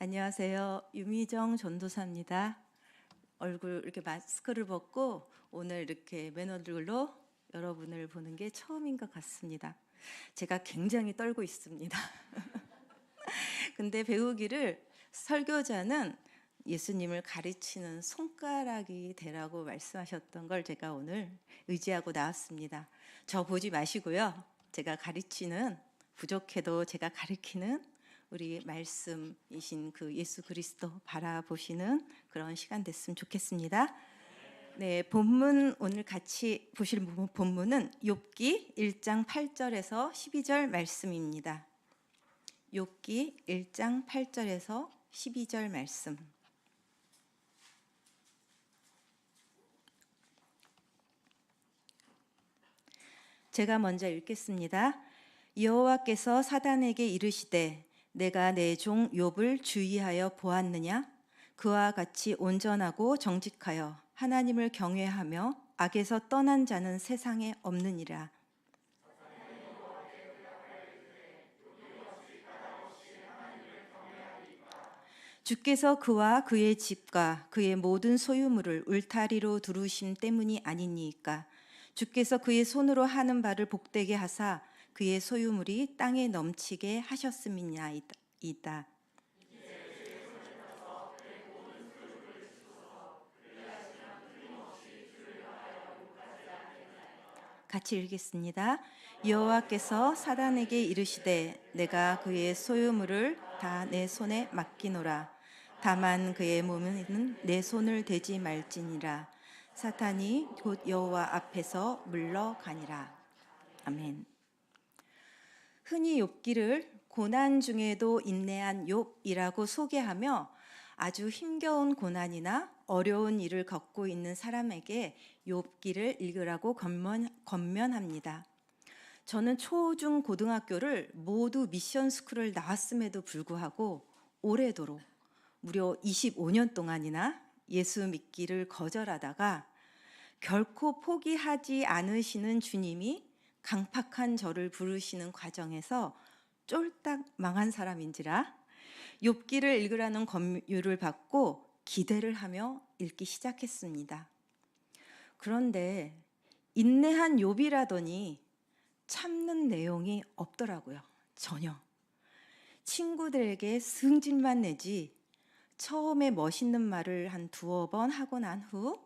안녕하세요. 유미정 전도사입니다. 얼굴 이렇게 마스크를 벗고 오늘 이렇게 맨 얼굴로 여러분을 보는 게 처음인 것 같습니다. 제가 굉장히 떨고 있습니다. 근데 배우기를 설교자는 예수님을 가르치는 손가락이 되라고 말씀하셨던 걸 제가 오늘 의지하고 나왔습니다. 저 보지 마시고요. 제가 가르치는, 부족해도 제가 가르치는 우리 말씀이신 그 예수 그리스도 바라보시는 그런 시간 됐으면 좋겠습니다. 네, 본문 오늘 같이 보실 본문은 욥기 1장 8절에서 12절 말씀입니다. 욥기 1장 8절에서 12절 말씀. 제가 먼저 읽겠습니다. 여호와께서 사단에게 이르시되 내가 내 종 욥을 주의하여 보았느냐? 그와 같이 온전하고 정직하여 하나님을 경외하며 악에서 떠난 자는 세상에 없느니라. 주께서 그와 그의 집과 그의 모든 소유물을 울타리로 두르심 때문이 아니니이까. 주께서 그의 손으로 하는 바를 복되게 하사 그의 소유물이 땅에 넘치게 하셨음이니이다. 같이 읽겠습니다. 여호와께서 사단에게 이르시되 내가 그의 소유물을 다 내 손에 맡기노라. 다만 그의 몸에는 내 손을 대지 말지니라. 사탄이 곧 여호와 앞에서 물러가니라. 아멘. 흔히 욥기를 고난 중에도 인내한 욥이라고 소개하며 아주 힘겨운 고난이나 어려운 일을 겪고 있는 사람에게 욥기를 읽으라고 권면합니다. 저는 초, 중, 고등학교를 모두 미션 스쿨을 나왔음에도 불구하고 오래도록 무려 25년 동안이나 예수 믿기를 거절하다가 결코 포기하지 않으시는 주님이 강팍한 저를 부르시는 과정에서 쫄딱 망한 사람인지라 욥기를 읽으라는 권유를 받고 기대를 하며 읽기 시작했습니다. 그런데 인내한 욥이라더니 참는 내용이 없더라고요. 전혀. 친구들에게 승질만 내지 처음에 멋있는 말을 한 두어 번 하고 난 후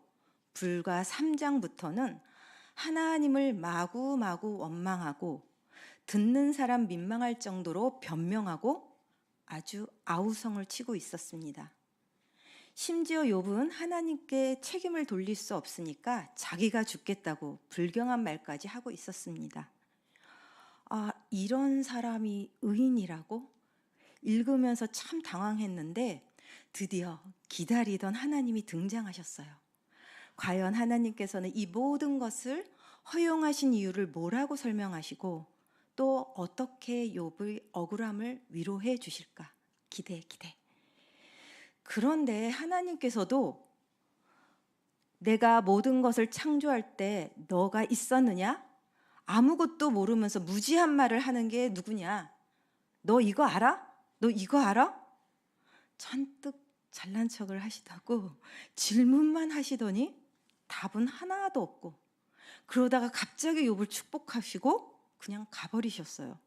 불과 3장부터는 하나님을 마구마구 원망하고 듣는 사람 민망할 정도로 변명하고 아주 아우성을 치고 있었습니다. 심지어 욥은 하나님께 책임을 돌릴 수 없으니까 자기가 죽겠다고 불경한 말까지 하고 있었습니다. 이런 사람이 의인이라고? 읽으면서 참 당황했는데 드디어 기다리던 하나님이 등장하셨어요. 과연 하나님께서는 이 모든 것을 허용하신 이유를 뭐라고 설명하시고 또 어떻게 욥의 억울함을 위로해 주실까? 기대. 그런데 하나님께서도 내가 모든 것을 창조할 때 너가 있었느냐? 아무것도 모르면서 무지한 말을 하는 게 누구냐? 너 이거 알아? 너 이거 알아? 잔뜩 잘난 척을 하시다고 질문만 하시더니 답은 하나도 없고 그러다가 갑자기 욥을 축복하시고 그냥 가버리셨어요.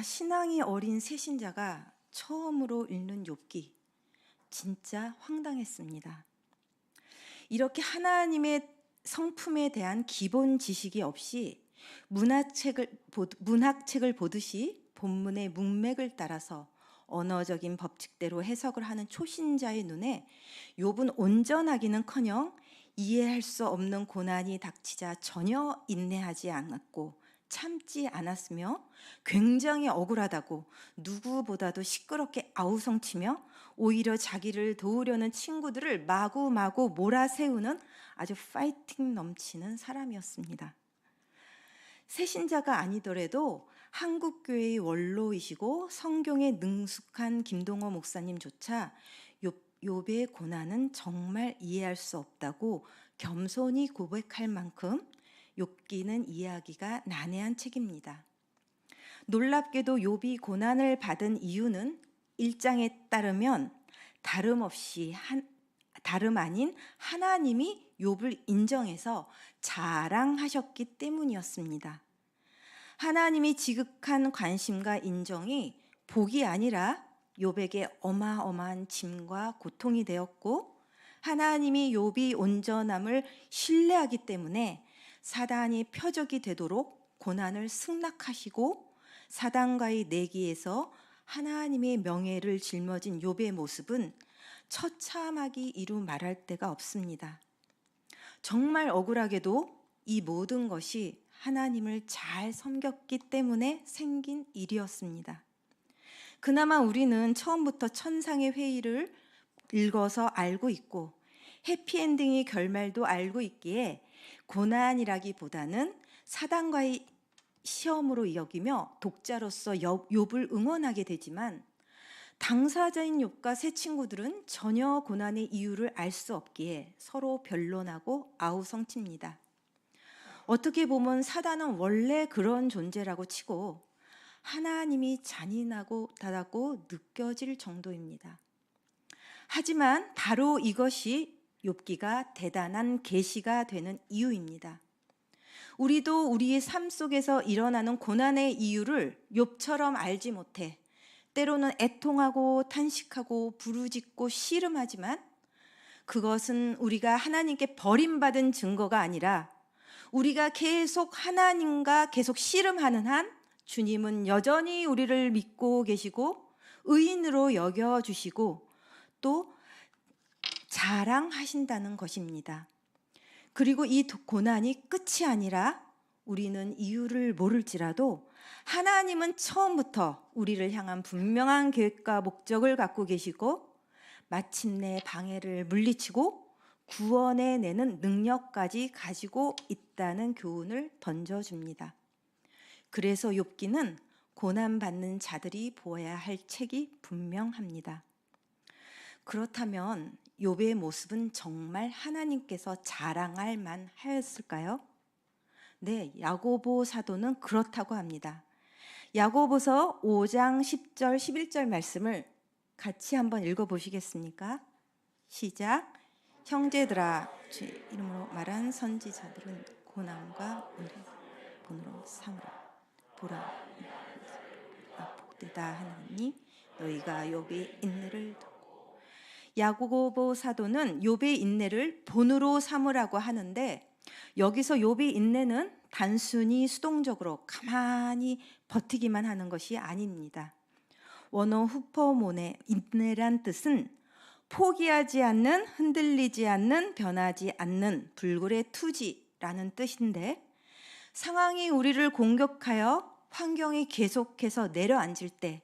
신앙이 어린 새신자가 처음으로 읽는 욥기 진짜 황당했습니다. 이렇게 하나님의 성품에 대한 기본 지식이 없이 문학책을 보듯이 본문의 문맥을 따라서 언어적인 법칙대로 해석을 하는 초신자의 눈에 욥은 온전하기는커녕 이해할 수 없는 고난이 닥치자 전혀 인내하지 않았고 참지 않았으며 굉장히 억울하다고 누구보다도 시끄럽게 아우성치며 오히려 자기를 도우려는 친구들을 마구마구 몰아세우는 아주 파이팅 넘치는 사람이었습니다. 새신자가 아니더라도 한국교회의 원로이시고 성경에 능숙한 김동호 목사님조차 욥의 고난은 정말 이해할 수 없다고 겸손히 고백할 만큼 욥기는 이해하기가 난해한 책입니다. 놀랍게도 욥이 고난을 받은 이유는 1장에 따르면 다름 아닌 하나님이 욥을 인정해서 자랑하셨기 때문이었습니다. 하나님이 지극한 관심과 인정이 복이 아니라 욥에게 어마어마한 짐과 고통이 되었고, 하나님이 욥이 온전함을 신뢰하기 때문에 사단이 표적이 되도록 고난을 승낙하시고, 사단과의 내기에서 하나님의 명예를 짊어진 욥의 모습은 처참하기 이루 말할 데가 없습니다. 정말 억울하게도 이 모든 것이 하나님을 잘 섬겼기 때문에 생긴 일이었습니다. 그나마 우리는 처음부터 천상의 회의를 읽어서 알고 있고 해피엔딩의 결말도 알고 있기에 고난이라기보다는 사단과의 시험으로 여기며 독자로서 욥을 응원하게 되지만, 당사자인 욥과 세 친구들은 전혀 고난의 이유를 알 수 없기에 서로 변론하고 아우성칩니다. 어떻게 보면 사단은 원래 그런 존재라고 치고 하나님이 잔인하다고 느껴질 정도입니다. 하지만 바로 이것이 욥기가 대단한 계시가 되는 이유입니다. 우리도 우리의 삶 속에서 일어나는 고난의 이유를 욥처럼 알지 못해 때로는 애통하고 탄식하고 부르짖고 씨름하지만, 그것은 우리가 하나님께 버림받은 증거가 아니라 우리가 계속 하나님과 계속 씨름하는 한 주님은 여전히 우리를 믿고 계시고 의인으로 여겨주시고 또 자랑하신다는 것입니다. 그리고 이 고난이 끝이 아니라 우리는 이유를 모를지라도 하나님은 처음부터 우리를 향한 분명한 계획과 목적을 갖고 계시고 마침내 방해를 물리치고 구원해내는 능력까지 가지고 있다는 교훈을 던져줍니다. 그래서 욥기는 고난받는 자들이 보아야 할 책이 분명합니다. 그렇다면 욥의 모습은 정말 하나님께서 자랑할 만하였을까요? 네, 야고보 사도는 그렇다고 합니다. 야고보서 5장 10절 11절 말씀을 같이 한번 읽어보시겠습니까? 시작. 형제들아, 주 이름으로 말한 선지자들은 고난과 은혜 본으로 삼으라. 보라, 복되다 하나니 너희가 욥의 인내를 듣고. 야고보 사도는 욥의 인내를 본으로 삼으라고 하는데, 여기서 욥의 인내는 단순히 수동적으로 가만히 버티기만 하는 것이 아닙니다. 원어 후퍼몬의 인내란 뜻은 포기하지 않는, 흔들리지 않는, 변하지 않는 불굴의 투지라는 뜻인데, 상황이 우리를 공격하여 환경이 계속해서 내려앉을 때,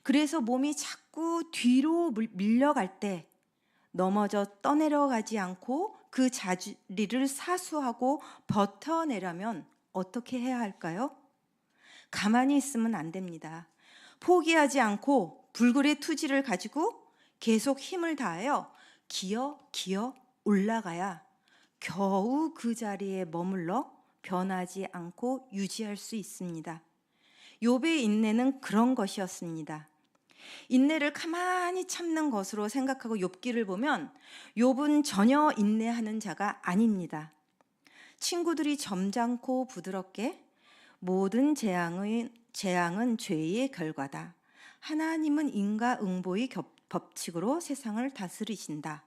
그래서 몸이 자꾸 뒤로 밀려갈 때 넘어져 떠내려가지 않고 그 자리를 사수하고 버텨내려면 어떻게 해야 할까요? 가만히 있으면 안 됩니다. 포기하지 않고 불굴의 투지를 가지고 계속 힘을 다하여 기어 올라가야 겨우 그 자리에 머물러 변하지 않고 유지할 수 있습니다. 욥의 인내는 그런 것이었습니다. 인내를 가만히 참는 것으로 생각하고 욥기를 보면 욥은 전혀 인내하는 자가 아닙니다. 친구들이 점잖고 부드럽게 모든 재앙은 죄의 결과다. 하나님은 인과응보의 법칙으로 세상을 다스리신다.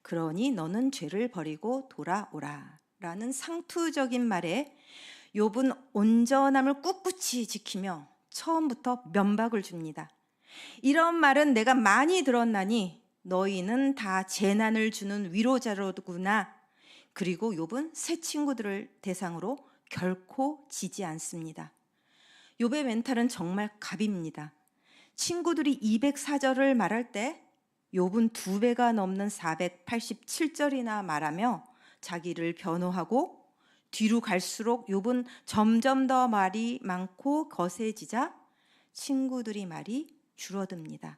그러니 너는 죄를 버리고 돌아오라. 라는 상투적인 말에 욥은 온전함을 꿋꿋이 지키며 처음부터 면박을 줍니다. 이런 말은 내가 많이 들었나니 너희는 다 재난을 주는 위로자로구나. 그리고 욥은 새 친구들을 대상으로 결코 지지 않습니다. 욥의 멘탈은 정말 갑입니다. 친구들이 204절을 말할 때 욥은 2배가 넘는 487절이나 말하며 자기를 변호하고, 뒤로 갈수록 욥은 점점 더 말이 많고 거세지자 친구들이 말이 줄어듭니다.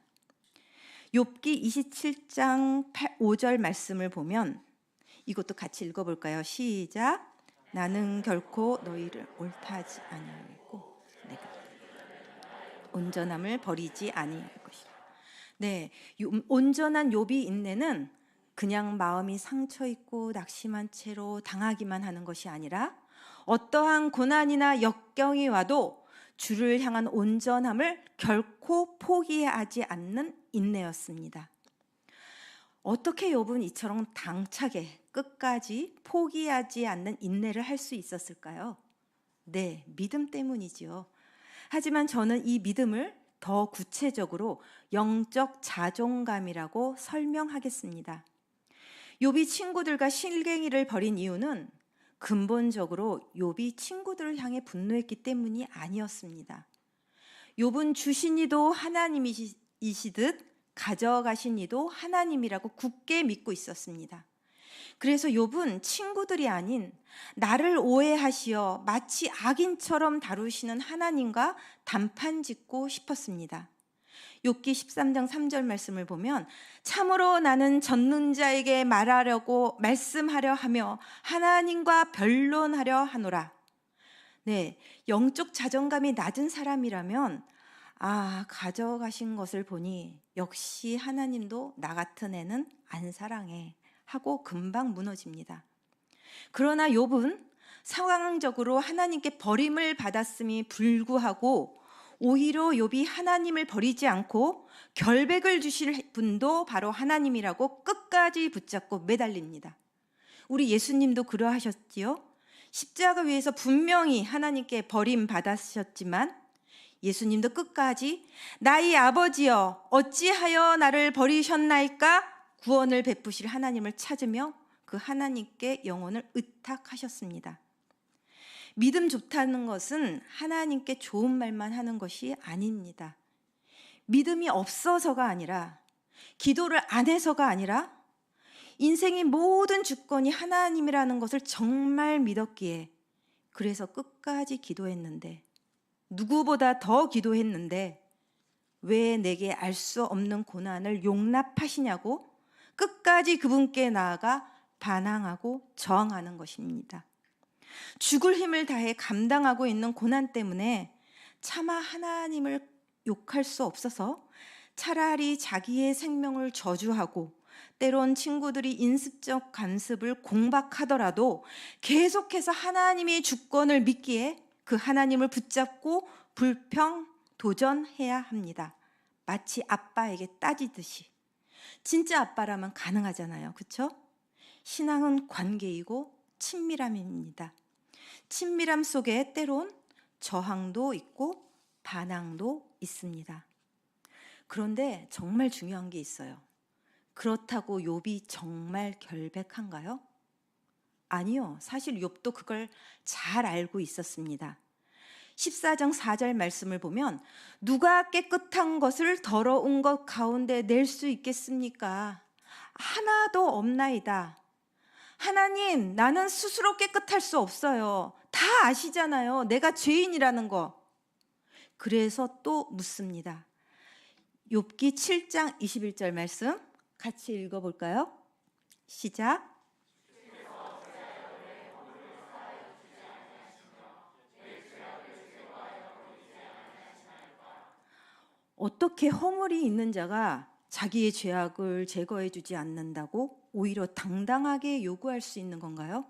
욥기 27장 5절 말씀을 보면 이것도 같이 읽어볼까요? 시작. 나는 결코 너희를 옳다 하지 아니하겠고 내가 온전함을 버리지 아니할 것이라. 네, 온전한 욥의 인내는 그냥 마음이 상처 있고 낙심한 채로 당하기만 하는 것이 아니라 어떠한 고난이나 역경이 와도 주를 향한 온전함을 결코 포기하지 않는 인내였습니다. 어떻게 욥은 이처럼 당차게 끝까지 포기하지 않는 인내를 할 수 있었을까요? 네, 믿음 때문이지요. 하지만 저는 이 믿음을 더 구체적으로 영적 자존감이라고 설명하겠습니다. 욥이 친구들과 실갱이를 벌인 이유는 근본적으로 욥이 친구들을 향해 분노했기 때문이 아니었습니다. 욥은 주신 이도 하나님이시듯 가져가신 이도 하나님이라고 굳게 믿고 있었습니다. 그래서 욥은 친구들이 아닌 나를 오해하시어 마치 악인처럼 다루시는 하나님과 단판 짓고 싶었습니다. 욥기 13장 3절 말씀을 보면 참으로 나는 젖는 자에게 말씀하려 하며 하나님과 변론하려 하노라. 네, 영적 자존감이 낮은 사람이라면 가져가신 것을 보니 역시 하나님도 나 같은 애는 안 사랑해 하고 금방 무너집니다. 그러나 욥은 상황적으로 하나님께 버림을 받았음이 불구하고 오히려 욥이 하나님을 버리지 않고 결백을 주실 분도 바로 하나님이라고 끝까지 붙잡고 매달립니다. 우리 예수님도 그러하셨지요. 십자가 위에서 분명히 하나님께 버림받으셨지만 예수님도 끝까지 나의 아버지여 어찌하여 나를 버리셨나이까 구원을 베푸실 하나님을 찾으며 그 하나님께 영혼을 의탁하셨습니다. 믿음 좋다는 것은 하나님께 좋은 말만 하는 것이 아닙니다. 믿음이 없어서가 아니라 기도를 안 해서가 아니라 인생의 모든 주권이 하나님이라는 것을 정말 믿었기에 그래서 끝까지 기도했는데 누구보다 더 기도했는데 왜 내게 알 수 없는 고난을 용납하시냐고 끝까지 그분께 나아가 반항하고 저항하는 것입니다. 죽을 힘을 다해 감당하고 있는 고난 때문에 차마 하나님을 욕할 수 없어서 차라리 자기의 생명을 저주하고 때론 친구들이 인습적 간섭을 공박하더라도 계속해서 하나님의 주권을 믿기에 그 하나님을 붙잡고 불평 도전해야 합니다. 마치 아빠에게 따지듯이. 진짜 아빠라면 가능하잖아요. 그렇죠? 신앙은 관계이고 친밀함입니다. 친밀함 속에 때론 저항도 있고 반항도 있습니다. 그런데 정말 중요한 게 있어요. 그렇다고 욥이 정말 결백한가요? 아니요. 사실 욥도 그걸 잘 알고 있었습니다. 14장 4절 말씀을 보면 누가 깨끗한 것을 더러운 것 가운데 낼 수 있겠습니까? 하나도 없나이다. 하나님, 나는 스스로 깨끗할 수 없어요. 다 아시잖아요. 내가 죄인이라는 거. 그래서 또 묻습니다. 욥기 7장 21절 말씀 같이 읽어볼까요? 시작. 어떻게 허물이 있는 자가 자기의 죄악을 제거해 주지 않는다고 오히려 당당하게 요구할 수 있는 건가요?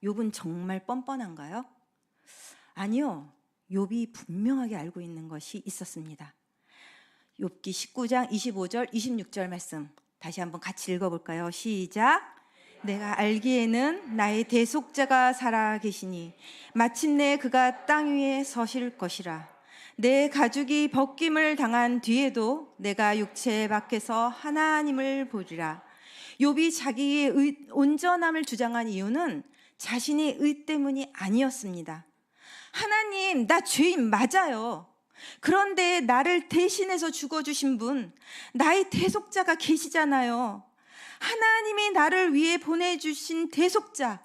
욥은 정말 뻔뻔한가요? 아니요. 욥이 분명하게 알고 있는 것이 있었습니다. 욥기 19장 25절 26절 말씀 다시 한번 같이 읽어볼까요? 시작. 내가 알기에는 나의 대속자가 살아 계시니 마침내 그가 땅 위에 서실 것이라. 내 가죽이 벗김을 당한 뒤에도 내가 육체 밖에서 하나님을 보리라. 욥이 자기의 온전함을 주장한 이유는 자신의 의 때문이 아니었습니다. 하나님, 나 죄인 맞아요. 그런데 나를 대신해서 죽어주신 분, 나의 대속자가 계시잖아요. 하나님이 나를 위해 보내주신 대속자,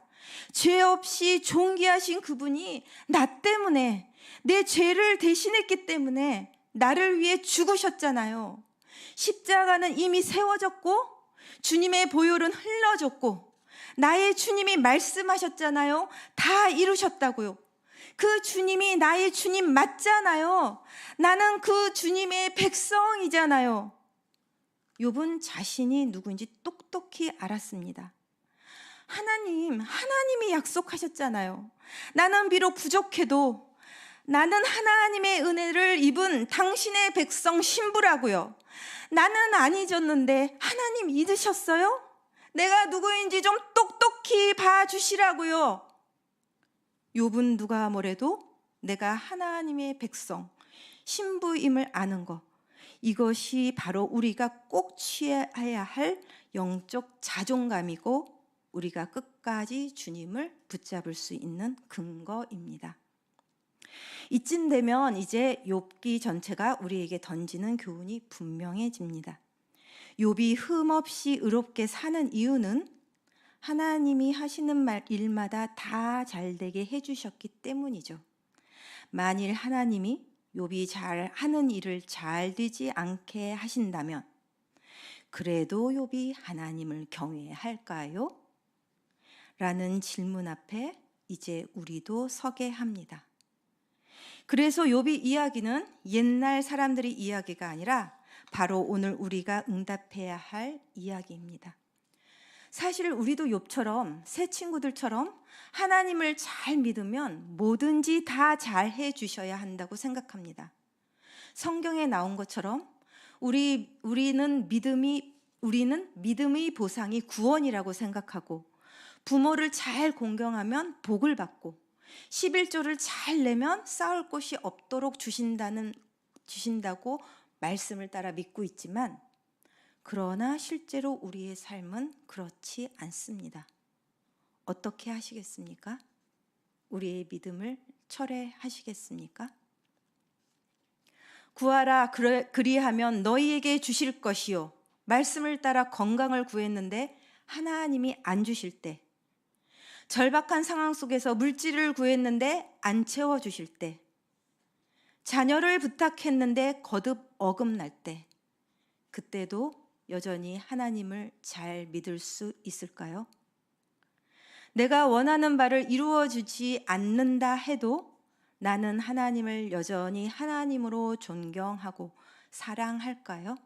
죄 없이 존귀하신 그분이 나 때문에 내 죄를 대신했기 때문에 나를 위해 죽으셨잖아요. 십자가는 이미 세워졌고 주님의 보혈은 흘러졌고 나의 주님이 말씀하셨잖아요. 다 이루셨다고요. 그 주님이 나의 주님 맞잖아요. 나는 그 주님의 백성이잖아요. 욥은 자신이 누구인지 똑똑히 알았습니다. 하나님이 약속하셨잖아요. 나는 비록 부족해도 나는 하나님의 은혜를 입은 당신의 백성 신부라고요. 나는 안 잊었는데 하나님 잊으셨어요? 내가 누구인지 좀 똑똑히 봐주시라고요. 욥은 누가 뭐래도 내가 하나님의 백성, 신부임을 아는 것, 이것이 바로 우리가 꼭 취해야 할 영적 자존감이고 우리가 끝까지 주님을 붙잡을 수 있는 근거입니다. 이쯤 되면 이제 욥기 전체가 우리에게 던지는 교훈이 분명해집니다. 욥이 흠없이 의롭게 사는 이유는 하나님이 하시는 일마다 다 잘되게 해주셨기 때문이죠. 만일 하나님이 욥이 잘 하는 일을 잘 되지 않게 하신다면 그래도 욥이 하나님을 경외할까요? 라는 질문 앞에 이제 우리도 서게 합니다. 그래서 욥이 이야기는 옛날 사람들의 이야기가 아니라 바로 오늘 우리가 응답해야 할 이야기입니다. 사실 우리도 욥처럼 새 친구들처럼 하나님을 잘 믿으면 뭐든지 다 잘해 주셔야 한다고 생각합니다. 성경에 나온 것처럼 우리는 믿음의 보상이 구원이라고 생각하고 부모를 잘 공경하면 복을 받고 11조를 잘 내면 싸울 곳이 없도록 주신다고 말씀을 따라 믿고 있지만 그러나 실제로 우리의 삶은 그렇지 않습니다. 어떻게 하시겠습니까? 우리의 믿음을 철회하시겠습니까? 구하라 그리하면 너희에게 주실 것이요. 말씀을 따라 건강을 구했는데 하나님이 안 주실 때, 절박한 상황 속에서 물질을 구했는데 안 채워주실 때, 자녀를 부탁했는데 거듭 어긋날 때, 그때도 여전히 하나님을 잘 믿을 수 있을까요? 내가 원하는 바를 이루어주지 않는다 해도 나는 하나님을 여전히 하나님으로 존경하고 사랑할까요?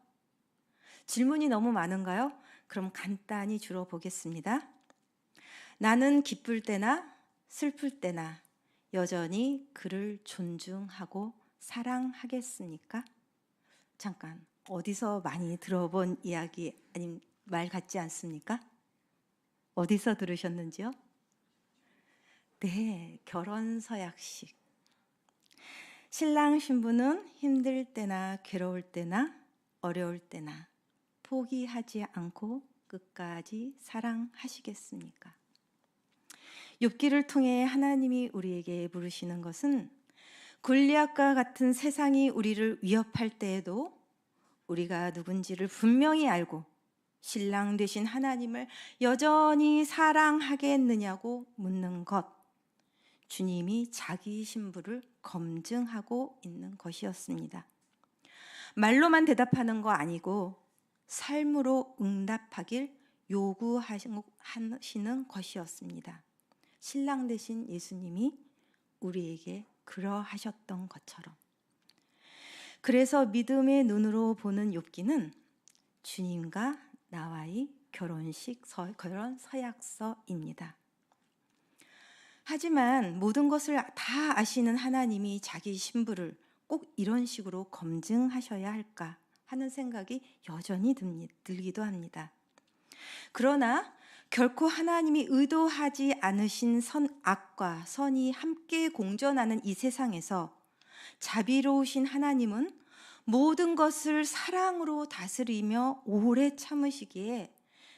질문이 너무 많은가요? 그럼 간단히 줄여 보겠습니다. 나는 기쁠 때나 슬플 때나 여전히 그를 존중하고 사랑하겠습니까? 잠깐, 어디서 많이 들어본 이야기 아닌 말 같지 않습니까? 어디서 들으셨는지요? 네, 결혼 서약식. 신랑 신부는 힘들 때나 괴로울 때나 어려울 때나 포기하지 않고 끝까지 사랑하시겠습니까? 욥기를 통해 하나님이 우리에게 부르시는 것은 골리앗과 같은 세상이 우리를 위협할 때에도 우리가 누군지를 분명히 알고 신랑 되신 하나님을 여전히 사랑하겠느냐고 묻는 것, 주님이 자기 신부를 검증하고 있는 것이었습니다. 말로만 대답하는 거 아니고 삶으로 응답하길 요구하시는 것이었습니다. 신랑 되신 예수님이 우리에게 그러하셨던 것처럼. 그래서 믿음의 눈으로 보는 욥기는 주님과 나와의 결혼 서약서입니다. 하지만 모든 것을 다 아시는 하나님이 자기 신부를 꼭 이런 식으로 검증하셔야 할까 하는 생각이 여전히 들기도 합니다. 그러나 결코 하나님이 의도하지 않으신 악과 선이 함께 공존하는 이 세상에서 자비로우신 하나님은 모든 것을 사랑으로 다스리며 오래 참으시기에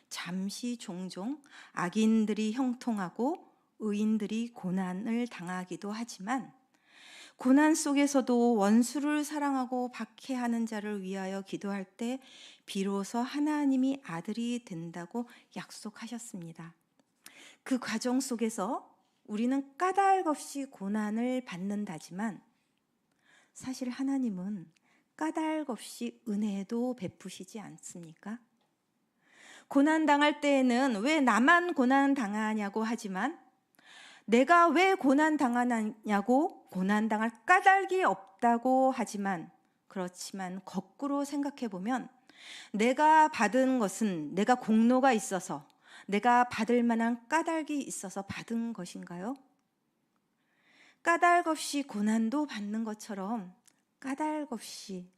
잠시 종종 악인들이 형통하고 의인들이 고난을 당하기도 하지만 고난 속에서도 원수를 사랑하고 박해하는 자를 위하여 기도할 때 비로소 하나님이 아들이 된다고 약속하셨습니다. 그 과정 속에서 우리는 까닭없이 고난을 받는다지만 사실 하나님은 까닭없이 은혜도 베푸시지 않습니까? 고난 당할 때에는 왜 나만 고난 당하냐고 하지만 내가 왜 고난 당하냐고 고난 당할 까닭이 없다고 하지만 그렇지만 거꾸로 생각해 보면 내가 받은 것은 내가 공로가 있어서, 내가 받을 만한 까닭이 있어서 받은 것인가요? 까닭 없이 고난도 받는 것처럼 까닭 없이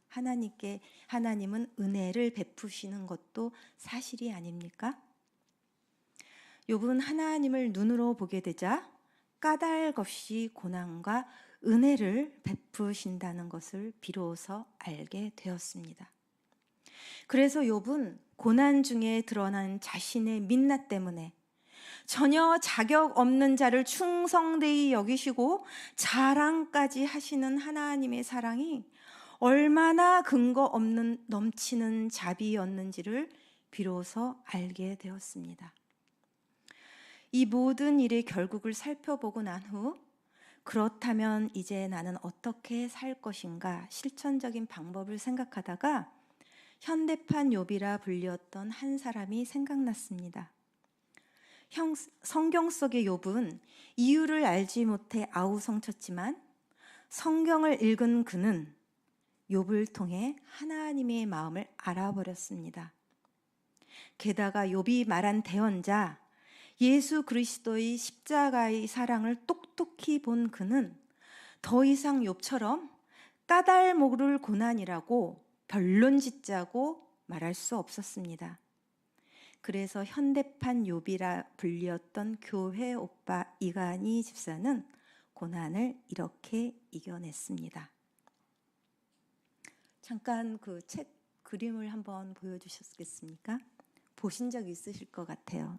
하나님은 은혜를 베푸시는 것도 사실이 아닙니까? 욥은 하나님을 눈으로 보게 되자 까닭 없이 고난과 은혜를 베푸신다는 것을 비로소 알게 되었습니다. 그래서 욥은 고난 중에 드러난 자신의 민낯 때문에 전혀 자격 없는 자를 충성되이 여기시고 자랑까지 하시는 하나님의 사랑이 얼마나 근거 없는 넘치는 자비였는지를 비로소 알게 되었습니다. 이 모든 일의 결국을 살펴보고 난 후 그렇다면 이제 나는 어떻게 살 것인가 실천적인 방법을 생각하다가 현대판 욥이라 불렸던 한 사람이 생각났습니다. 성경 속의 욥은 이유를 알지 못해 아우성쳤지만 성경을 읽은 그는 욥을 통해 하나님의 마음을 알아버렸습니다. 게다가 욥이 말한 대언자 예수 그리스도의 십자가의 사랑을 똑똑히 본 그는 더 이상 욥처럼 까닭 모를 고난이라고 변론 짓자고 말할 수 없었습니다. 그래서 현대판 욥이라 불렸던 교회 오빠 이간희 집사는 고난을 이렇게 이겨냈습니다. 잠깐 그 책 그림을 한번 보여주셨겠습니까? 보신 적 있으실 것 같아요.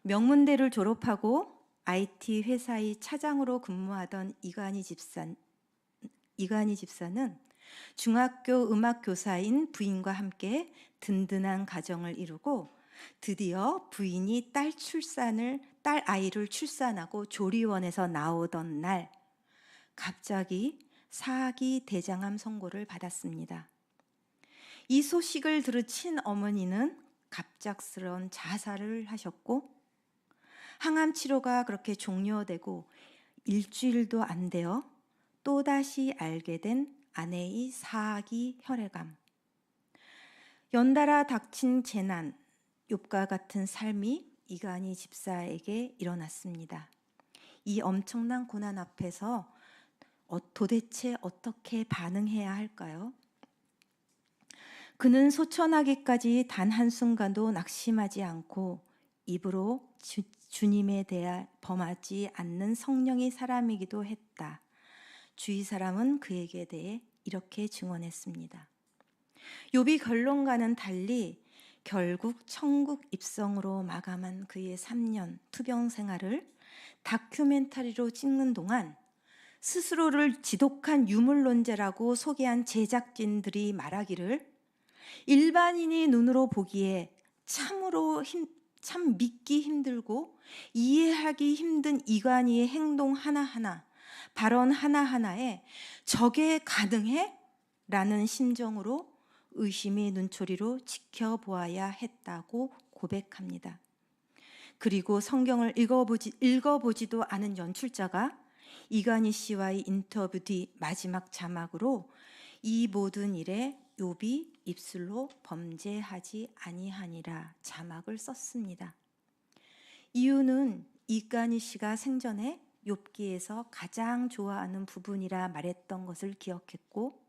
명문대를 졸업하고 IT 회사의 차장으로 근무하던 이간희 집사는 중학교 음악 교사인 부인과 함께 든든한 가정을 이루고 드디어 부인이 딸 아이를 출산하고 조리원에서 나오던 날 갑자기 4기 대장암 선고를 받았습니다. 이 소식을 들으친 어머니는 갑작스러운 자살을 하셨고 항암 치료가 그렇게 종료되고 일주일도 안 되어 또다시 알게 된 아내의 4기 혈액암. 연달아 닥친 재난, 욥과 같은 삶이 이간희 집사에게 일어났습니다. 이 엄청난 고난 앞에서 도대체 어떻게 반응해야 할까요? 그는 소천하기까지 단 한순간도 낙심하지 않고 입으로 주님에 대해 범하지 않는 성령의 사람이기도 했다. 주위 사람은 그에게 대해 이렇게 증언했습니다. 욥이 결론과는 달리 결국 천국 입성으로 마감한 그의 3년 투병 생활을 다큐멘터리로 찍는 동안 스스로를 지독한 유물론자라고 소개한 제작진들이 말하기를 일반인이 눈으로 보기에 참 믿기 힘들고 이해하기 힘든 이간희의 행동 하나하나, 발언 하나하나에 저게 가능해? 라는 심정으로 의심의 눈초리로 지켜보아야 했다고 고백합니다. 그리고 성경을 읽어보지도 않은 연출자가 이간희 씨와의 인터뷰 뒤 마지막 자막으로 이 모든 일에 욥이 입술로 범죄하지 아니하니라 자막을 썼습니다. 이유는 이간희 씨가 생전에 욥기에서 가장 좋아하는 부분이라 말했던 것을 기억했고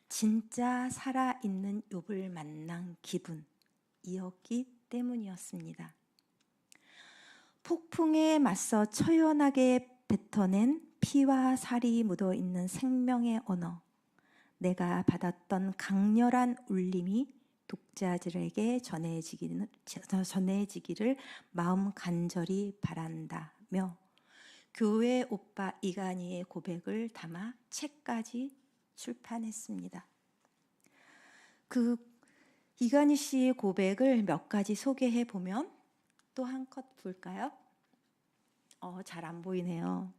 진짜 살아있는 욥을 만난 기분이었기 때문이었습니다. 폭풍에 맞서 처연하게 뱉어낸 피와 살이 묻어있는 생명의 언어, 내가 받았던 강렬한 울림이 독자들에게 전해지기를 마음 간절히 바란다며 교회 오빠 이간희의 고백을 담아 책까지 출판했습니다. 그 이간희 씨의 고백을 몇 가지 소개해 보면 또 한 컷 볼까요? 잘 안 보이네요.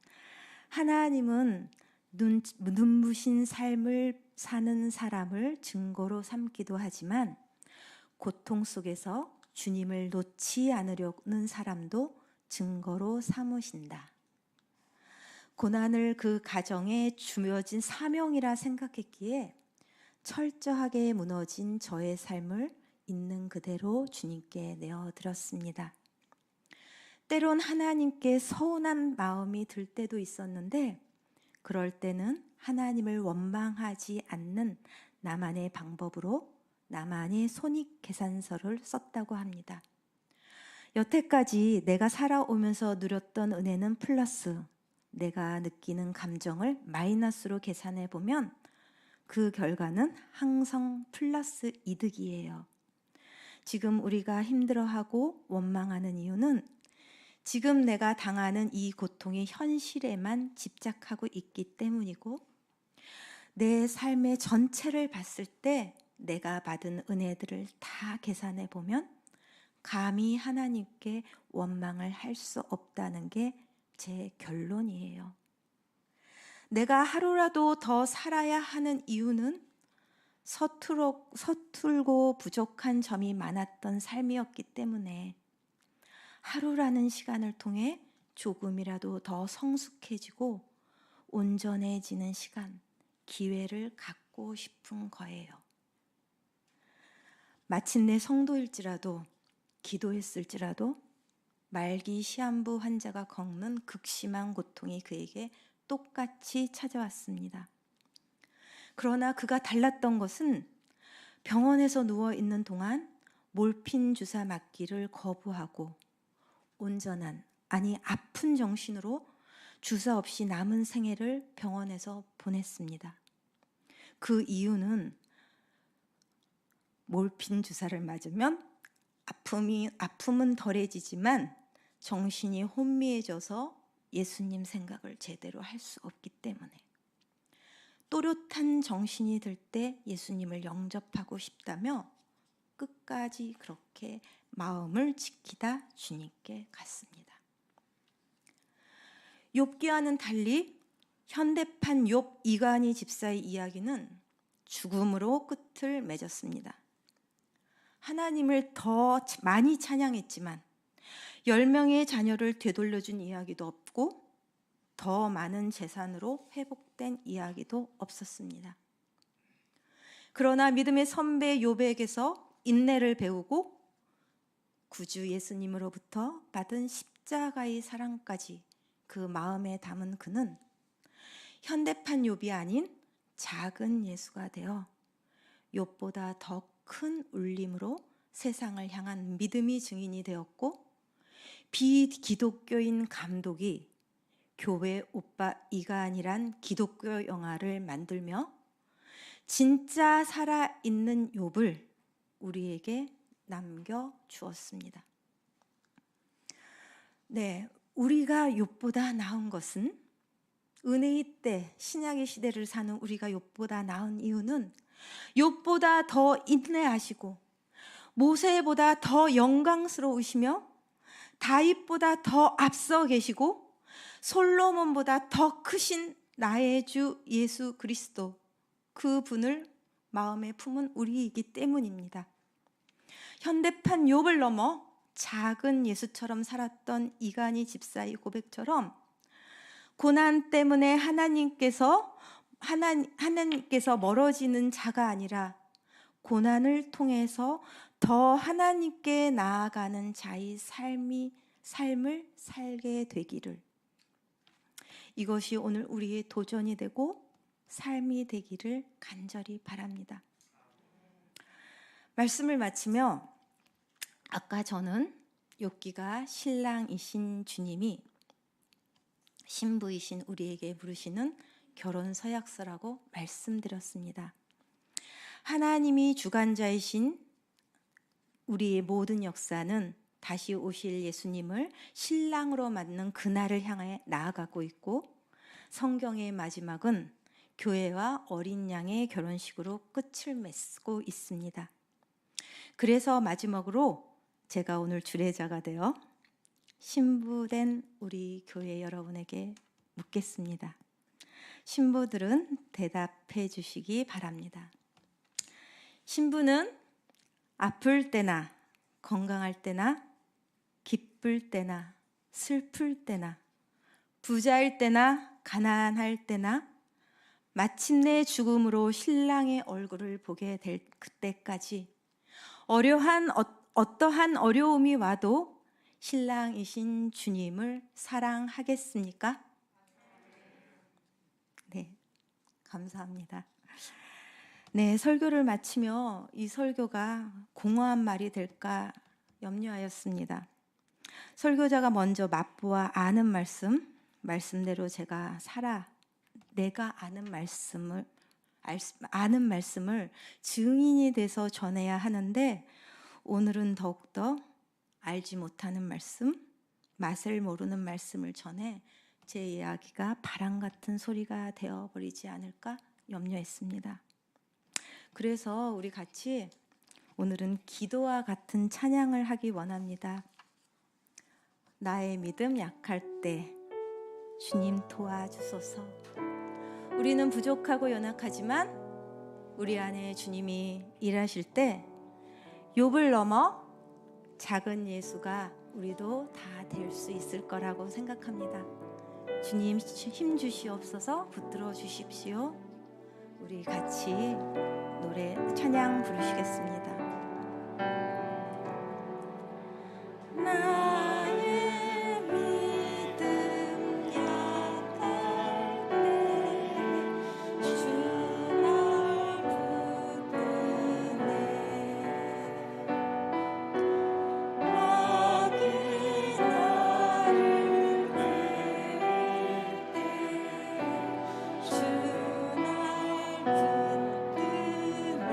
하나님은 눈부신 삶을 사는 사람을 증거로 삼기도 하지만 고통 속에서 주님을 놓지 않으려는 사람도 증거로 삼으신다. 고난을 그 가정에 주어진 사명이라 생각했기에 철저하게 무너진 저의 삶을 있는 그대로 주님께 내어드렸습니다. 때론 하나님께 서운한 마음이 들 때도 있었는데 그럴 때는 하나님을 원망하지 않는 나만의 방법으로 나만의 손익계산서를 썼다고 합니다. 여태까지 내가 살아오면서 누렸던 은혜는 플러스, 내가 느끼는 감정을 마이너스로 계산해 보면 그 결과는 항상 플러스 이득이에요. 지금 우리가 힘들어하고 원망하는 이유는 지금 내가 당하는 이 고통의 현실에만 집착하고 있기 때문이고, 내 삶의 전체를 봤을 때 내가 받은 은혜들을 다 계산해 보면 감히 하나님께 원망을 할 수 없다는 게 제 결론이에요. 내가 하루라도 더 살아야 하는 이유는 서툴고 부족한 점이 많았던 삶이었기 때문에 하루라는 시간을 통해 조금이라도 더 성숙해지고 온전해지는 시간, 기회를 갖고 싶은 거예요. 마침내 성도일지라도, 기도했을지라도 말기 시한부 환자가 겪는 극심한 고통이 그에게 똑같이 찾아왔습니다. 그러나 그가 달랐던 것은 병원에서 누워있는 동안 몰핀 주사 맞기를 거부하고 온전한, 아니 아픈 정신으로 주사 없이 남은 생애를 병원에서 보냈습니다. 그 이유는 몰핀 주사를 맞으면 아픔은 덜해지지만 정신이 혼미해져서 예수님 생각을 제대로 할 수 없기 때문에, 또렷한 정신이 들 때 예수님을 영접하고 싶다며 끝까지 그렇게 마음을 지키다 주님께 갔습니다. 욥기와는 달리 현대판 욥 이간희 집사의 이야기는 죽음으로 끝을 맺었습니다. 하나님을 더 많이 찬양했지만 10명의 자녀를 되돌려준 이야기도 없고 더 많은 재산으로 회복된 이야기도 없었습니다. 그러나 믿음의 선배 욥에게서 인내를 배우고 구주 예수님으로부터 받은 십자가의 사랑까지 그 마음에 담은 그는 현대판 욥이 아닌 작은 예수가 되어 욥보다 더 큰 울림으로 세상을 향한 믿음의 증인이 되었고, 비기독교인 감독이 교회 오빠 이간이란 기독교 영화를 만들며 진짜 살아있는 욥을 우리에게 남겨주었습니다. 네, 우리가 욥보다 나은 것은, 은혜의 때 신약의 시대를 사는 우리가 욥보다 나은 이유는 욥보다 더 인내하시고 모세보다 더 영광스러우시며 다윗보다 더 앞서 계시고 솔로몬보다 더 크신 나의 주 예수 그리스도, 그 분을 마음에 품은 우리이기 때문입니다. 현대판 욥을 넘어 작은 예수처럼 살았던 이간희 집사의 고백처럼 고난 때문에 하나님께서 멀어지는 자가 아니라 고난을 통해서 더 하나님께 나아가는 자의 삶을 살게 되기를, 이것이 오늘 우리의 도전이 되고 삶이 되기를 간절히 바랍니다. 말씀을 마치며, 아까 저는 욥기가 신랑이신 주님이 신부이신 우리에게 부르시는 결혼 서약서라고 말씀드렸습니다. 하나님이 주관자이신 우리의 모든 역사는 다시 오실 예수님을 신랑으로 맞는 그날을 향해 나아가고 있고, 성경의 마지막은 교회와 어린 양의 결혼식으로 끝을 맺고 있습니다. 그래서 마지막으로 제가 오늘 주례자가 되어 신부된 우리 교회 여러분에게 묻겠습니다. 신부들은 대답해 주시기 바랍니다. 신부는 아플 때나 건강할 때나 기쁠 때나 슬플 때나 부자일 때나 가난할 때나 마침내 죽음으로 신랑의 얼굴을 보게 될 그때까지 어떠한 어려움이 와도 신랑이신 주님을 사랑하겠습니까? 네, 감사합니다. 네, 설교를 마치며 이 설교가 공허한 말이 될까 염려하였습니다. 설교자가 먼저 맛보아 아는 말씀대로 제가 내가 아는 말씀을 증인이 돼서 전해야 하는데, 오늘은 더욱더 알지 못하는 말씀, 맛을 모르는 말씀을 전해 제 이야기가 바람 같은 소리가 되어버리지 않을까 염려했습니다. 그래서 우리 같이 오늘은 기도와 같은 찬양을 하기 원합니다. 나의 믿음 약할 때 주님 도와주소서. 우리는 부족하고 연약하지만 우리 안에 주님이 일하실 때 욥을 넘어 작은 예수가 우리도 다 될 수 있을 거라고 생각합니다. 주님 힘 주시옵소서. 붙들어 주십시오. 우리 같이 노래 찬양 부르시겠습니다. 나의 믿음 약할 때 주 날 붙드네. 악이 나를 깰 때 주 날 붙드네.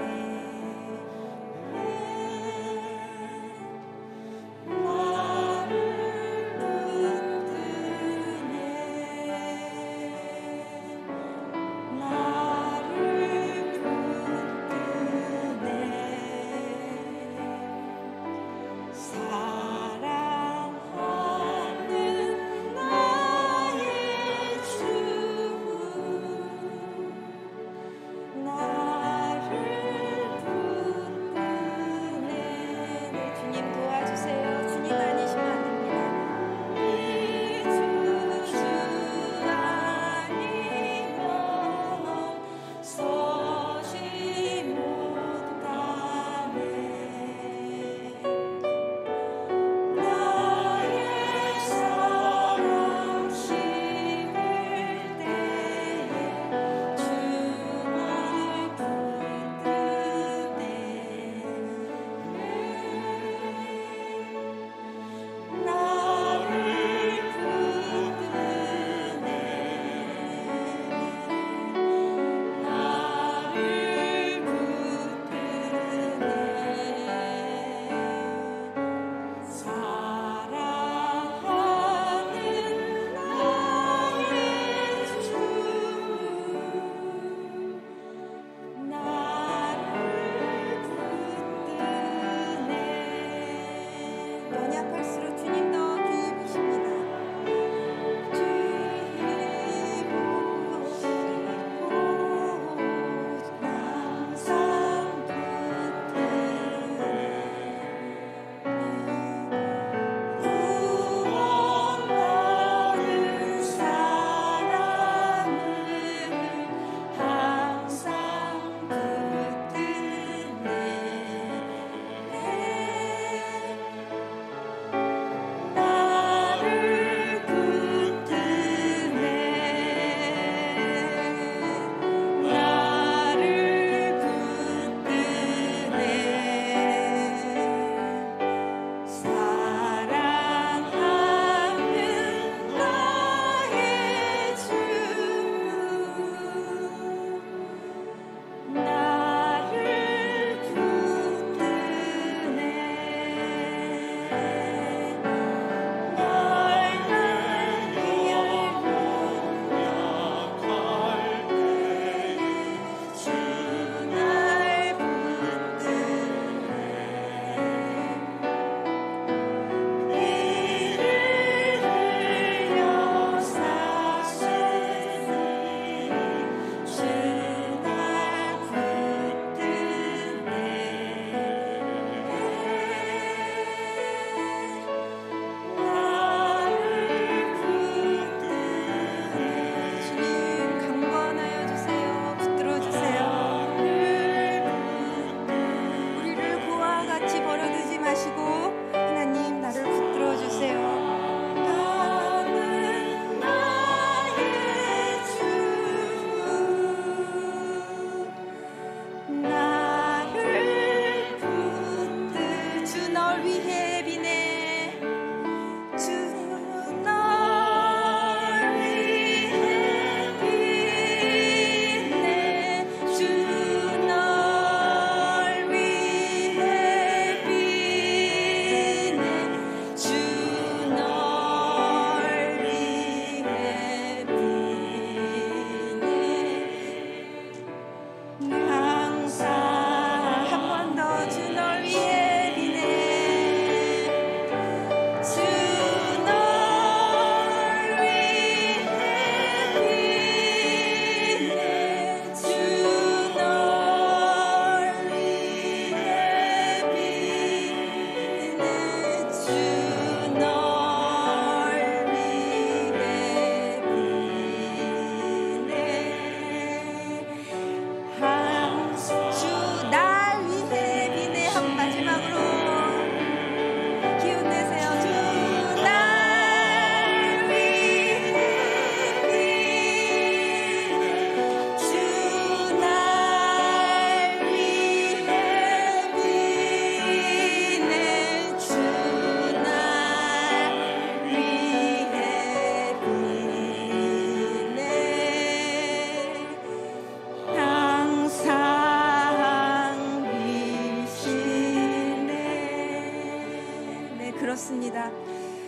그렇습니다.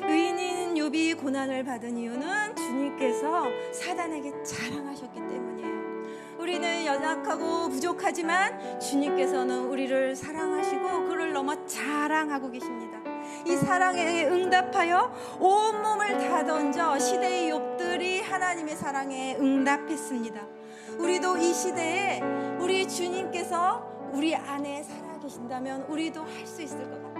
의인인 욥이 고난을 받은 이유는 주님께서 사단에게 자랑하셨기 때문이에요. 우리는 연약하고 부족하지만 주님께서는 우리를 사랑하시고 그를 넘어 자랑하고 계십니다. 이 사랑에 응답하여 온몸을 다 던져 시대의 욥들이 하나님의 사랑에 응답했습니다. 우리도 이 시대에 우리 주님께서 우리 안에 살아계신다면 우리도 할 수 있을 것 같아요.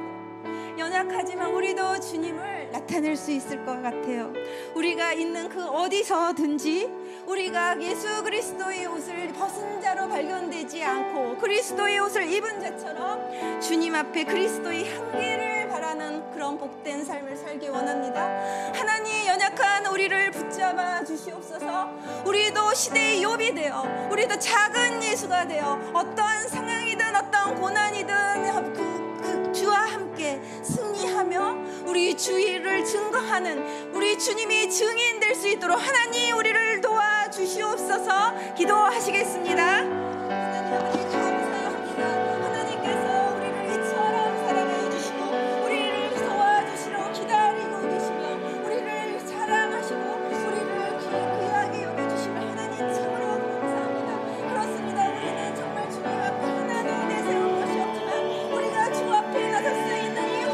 연약하지만 우리도 주님을 나타낼 수 있을 것 같아요. 우리가 있는 그 어디서든지 우리가 예수 그리스도의 옷을 벗은 자로 발견되지 않고 그리스도의 옷을 입은 자처럼 주님 앞에 그리스도의 향기를 바라는 그런 복된 삶을 살기 원합니다. 하나님, 연약한 우리를 붙잡아 주시옵소서. 우리도 시대의 욥이 되어 우리도 작은 예수가 되어 어떠한 상황이든 어떠한 고난이든 그 주와 함께 승리하며 우리 주의를 증거하는 우리 주님이 증인 될 수 있도록 하나님 우리를 도와주시옵소서. 기도하시겠습니다. 하나님 아버지 감사합니다. 하나님께서 우리를 이처럼 사랑해 주시고 우리를 도와주시러 기다리고 계시며 우리를 사랑하시고 우리를 귀하게 여겨주시며 하나님 참으로 감사합니다. 그렇습니다. 우리는 정말 주님 앞에 하나도 내세운 것이 없지만 우리가 주 앞에 나설 수 있는 이유,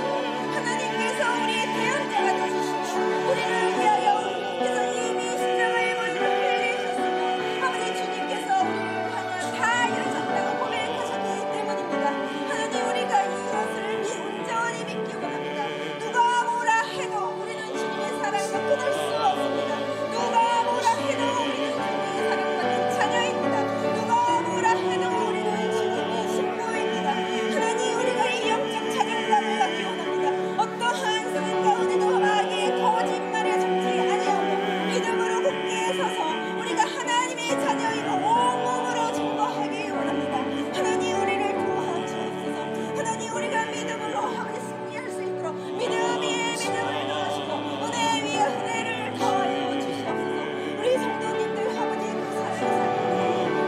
하나님께서 우리의 대언자가 되주시고 우리를 위하여 주님께서 이미 십자가의 물을 흘리셨으며 아버지 주님께서 우리를 향하여 다 이루셨다고 고백하셨기 때문입니다. 하나님, 우리가 이것을 온전히 믿기 원합니다. 누가 뭐라 해도 우리는 주님의 사랑을 끊을 수 없습니다. 누가 뭐라 해도 우리는 주님의 사랑받는 자녀입니다. 누가 뭐라 해도 우리는 주님의 신부입니다. 하나님, 우리가 이 영적 자존감을 갖기 원합니다. 어떠한 상황 가운데도 마귀의 거짓말에 속지 아니하고 믿음으로 굳게 서서 우리가 하나님의 자녀이고 온몸으로 증거하기 원합니다. 하나님, 우리를 도와주옵소서. 하나님, 우리가 믿음으로 하나님 승리할 수 있도록 믿음 위에 믿음을 더하시고 은혜 위에 은혜를 더하여 주시옵소서. 우리 성도님들 아버지 그 사랑을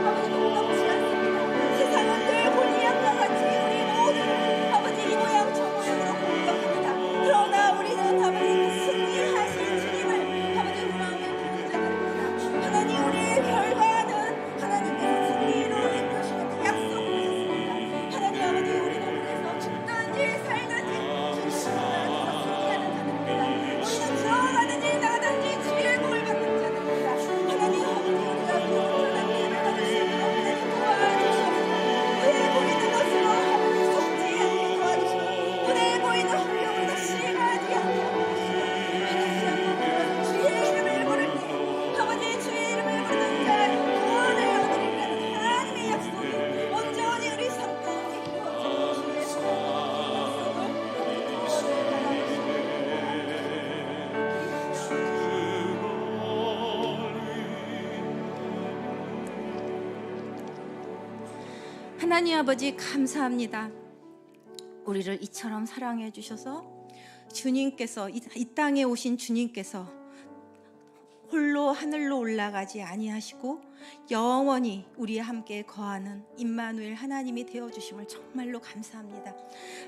아버지 공감치 않습니다. 세상은 늘 골리앗과 같이 우리 모두를 아버지 이 모양 저 모양으로 공격합니다. 그러나 우리는 아버지 그 승리하신 주님을 아버지 그 마음에 부르는 자들입니다. 하나님, 우리의 결과는 하나님께서 승리로 이끄시는 약속하셨습니다. 하나님 아버지, 우리는 그래서 죽든지 살든지 주님 나라에서 승리하는 자들입니다. 우리는 들어가든지 나가든지 주의 복을 받는 자들입니다. 하나님 아버지, 우리가 온전한 믿음을 가질 수 있도록 하나님 도와주시옵소서. 눈에 보이는 것으로 아버지 속지 않게 도와주시고 눈에 보이는 환경으로 실망하지 않게 도와주시고 다시 한번 주의 이름을 부를 때 아버지 주의 이름을 부르는 자 구원을 얻으리라는 하나님의 약속이 온전히 우리 삶 가운데 이루어지고 주의 약속을 하나님 아버지 감사합니다. 우리를 이처럼 사랑해 주셔서 주님께서 이 땅에 오신 주님께서 홀로 하늘로 올라가지 아니하시고 영원히 우리와 함께 거하는 임마누엘 하나님이 되어주심을 정말로 감사합니다.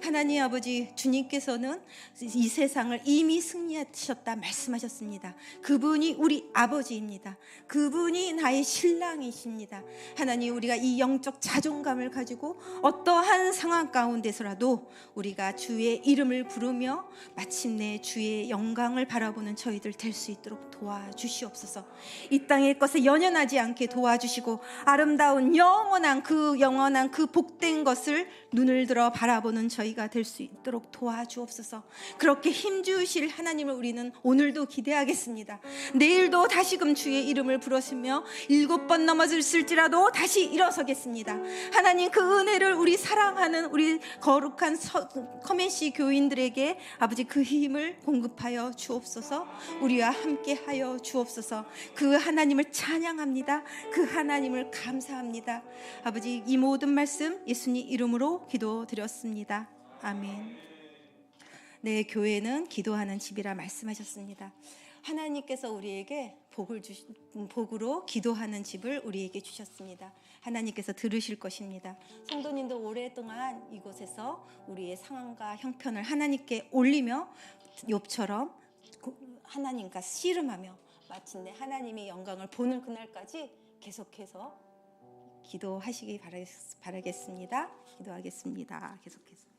하나님 아버지, 주님께서는 이 세상을 이미 승리하셨다 말씀하셨습니다. 그분이 우리 아버지입니다. 그분이 나의 신랑이십니다. 하나님, 우리가 이 영적 자존감을 가지고 어떠한 상황 가운데서라도 우리가 주의 이름을 부르며 마침내 주의 영광을 바라보는 저희들 될 수 있도록 도와주시옵소서. 이 땅의 것에 연연하지 않게 도와주시고 아름다운 영원한 그 복된 것을 눈을 들어 바라보는 저희가 될 수 있도록 도와주옵소서. 그렇게 힘주실 하나님을 우리는 오늘도 기대하겠습니다. 내일도 다시금 주의 이름을 부르시며 7번 넘어질지라도 다시 일어서겠습니다. 하나님, 그 은혜를 우리 사랑하는 우리 거룩한 커맨시 교인들에게 아버지 그 힘을 공급하여 주옵소서. 우리와 함께 하여 주옵소서. 그 하나님을 찬양합니다. 그 하나님을 감사합니다. 아버지, 이 모든 말씀 예수님 이름으로 기도드렸습니다. 아멘. 네, 교회는 기도하는 집이라 말씀하셨습니다. 하나님께서 우리에게 복으로 기도하는 집을 우리에게 주셨습니다. 하나님께서 들으실 것입니다. 성도님도 오랫동안 이곳에서 우리의 상황과 형편을 하나님께 올리며 욥처럼 하나님과 씨름하며 마침내 하나님의 영광을 보는 그날까지 계속해서 기도하시기 바라겠습니다. 기도하겠습니다. 계속해서.